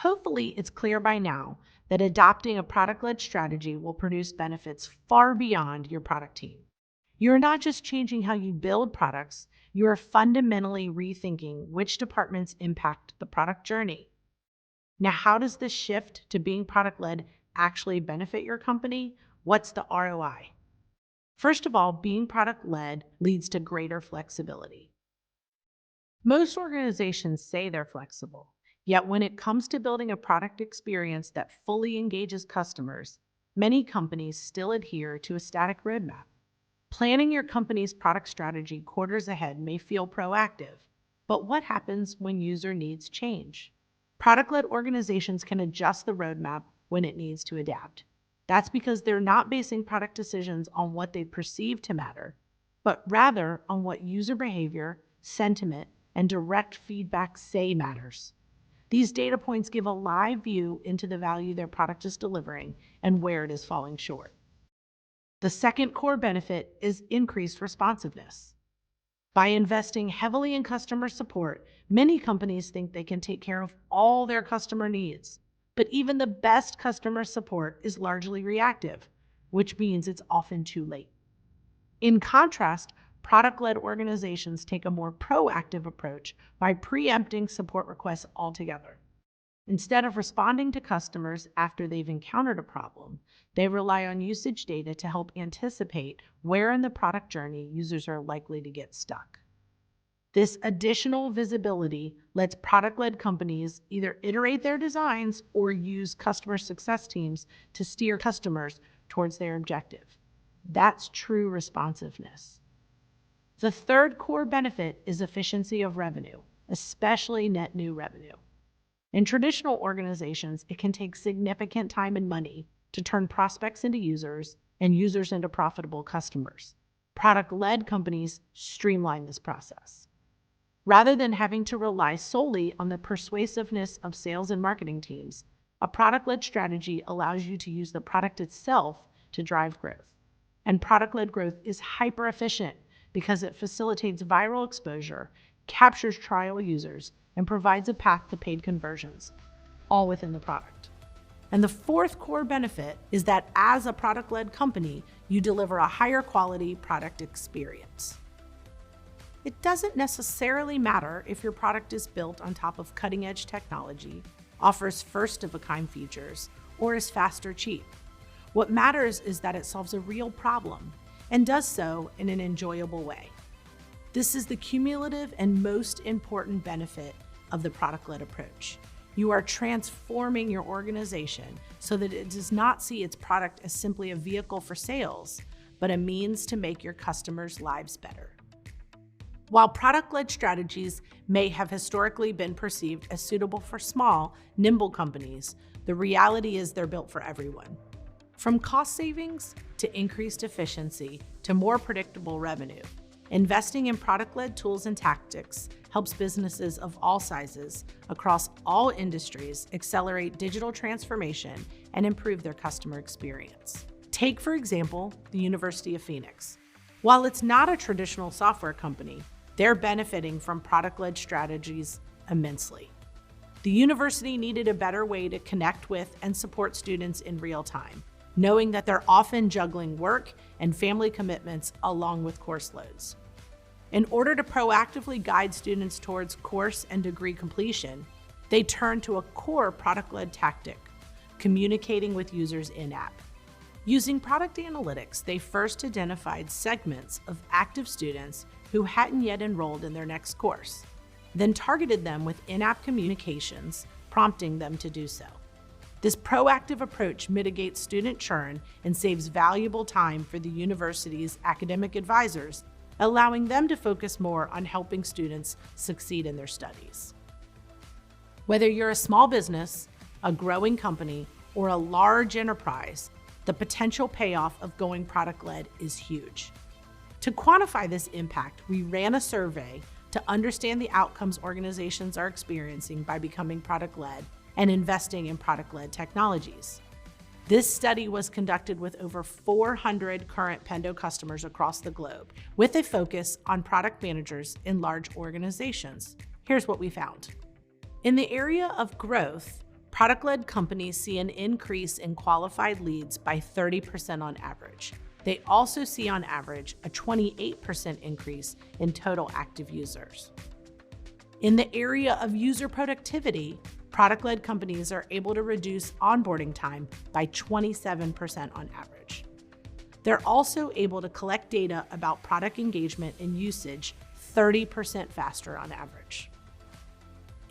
Hopefully, it's clear by now that adopting a product-led strategy will produce benefits far beyond your product team. You're not just changing how you build products, you are fundamentally rethinking which departments impact the product journey. Now, how does this shift to being product-led actually benefit your company? What's the ROI? First of all, being product-led leads to greater flexibility. Most organizations say they're flexible, yet when it comes to building a product experience that fully engages customers, many companies still adhere to a static roadmap. Planning your company's product strategy quarters ahead may feel proactive, but what happens when user needs change? Product-led organizations can adjust the roadmap when it needs to adapt. That's because they're not basing product decisions on what they perceive to matter, but rather on what user behavior, sentiment, and direct feedback say matters. These data points give a live view into the value their product is delivering and where it is falling short. The second core benefit is increased responsiveness. By investing heavily in customer support, many companies think they can take care of all their customer needs. But even the best customer support is largely reactive, which means it's often too late. In contrast, product-led organizations take a more proactive approach by preempting support requests altogether. Instead of responding to customers after they've encountered a problem, they rely on usage data to help anticipate where in the product journey users are likely to get stuck. This additional visibility lets product-led companies either iterate their designs or use customer success teams to steer customers towards their objective. That's true responsiveness. The third core benefit is efficiency of revenue, especially net new revenue. In traditional organizations, it can take significant time and money to turn prospects into users and users into profitable customers. Product-led companies streamline this process. Rather than having to rely solely on the persuasiveness of sales and marketing teams, a product-led strategy allows you to use the product itself to drive growth. And product-led growth is hyper-efficient because it facilitates viral exposure, captures trial users, and provides a path to paid conversions, all within the product. And the fourth core benefit is that as a product-led company, you deliver a higher quality product experience. It doesn't necessarily matter if your product is built on top of cutting-edge technology, offers first-of-a-kind features, or is fast or cheap. What matters is that it solves a real problem and does so in an enjoyable way. This is the cumulative and most important benefit of the product-led approach. You are transforming your organization so that it does not see its product as simply a vehicle for sales, but a means to make your customers' lives better. While product-led strategies may have historically been perceived as suitable for small, nimble companies, the reality is they're built for everyone. From cost savings to increased efficiency to more predictable revenue, investing in product-led tools and tactics helps businesses of all sizes across all industries accelerate digital transformation and improve their customer experience. Take, for example, the University of Phoenix. While it's not a traditional software company, they're benefiting from product-led strategies immensely. The university needed a better way to connect with and support students in real time, knowing that they're often juggling work and family commitments along with course loads. In order to proactively guide students towards course and degree completion, they turned to a core product-led tactic, communicating with users in-app. Using product analytics, they first identified segments of active students who hadn't yet enrolled in their next course, then targeted them with in-app communications, prompting them to do so. This proactive approach mitigates student churn and saves valuable time for the university's academic advisors, allowing them to focus more on helping students succeed in their studies. Whether you're a small business, a growing company, or a large enterprise, the potential payoff of going product-led is huge. To quantify this impact, we ran a survey to understand the outcomes organizations are experiencing by becoming product-led and investing in product-led technologies. This study was conducted with over 400 current Pendo customers across the globe, with a focus on product managers in large organizations. Here's what we found. In the area of growth, Product-led companies see an increase in qualified leads by 30% on average. They also see on average a 28% increase in total active users. In the area of user productivity, product-led companies are able to reduce onboarding time by 27% on average. They're also able to collect data about product engagement and usage 30% faster on average.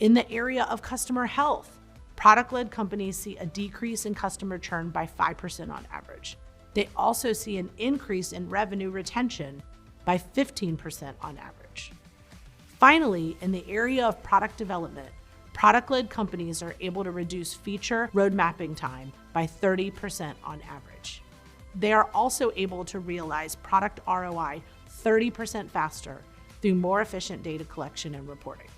In the area of customer health, product-led companies see a decrease in customer churn by 5% on average. They also see an increase in revenue retention by 15% on average. Finally, in the area of product development, product-led companies are able to reduce feature road mapping time by 30% on average. They are also able to realize product ROI 30% faster through more efficient data collection and reporting.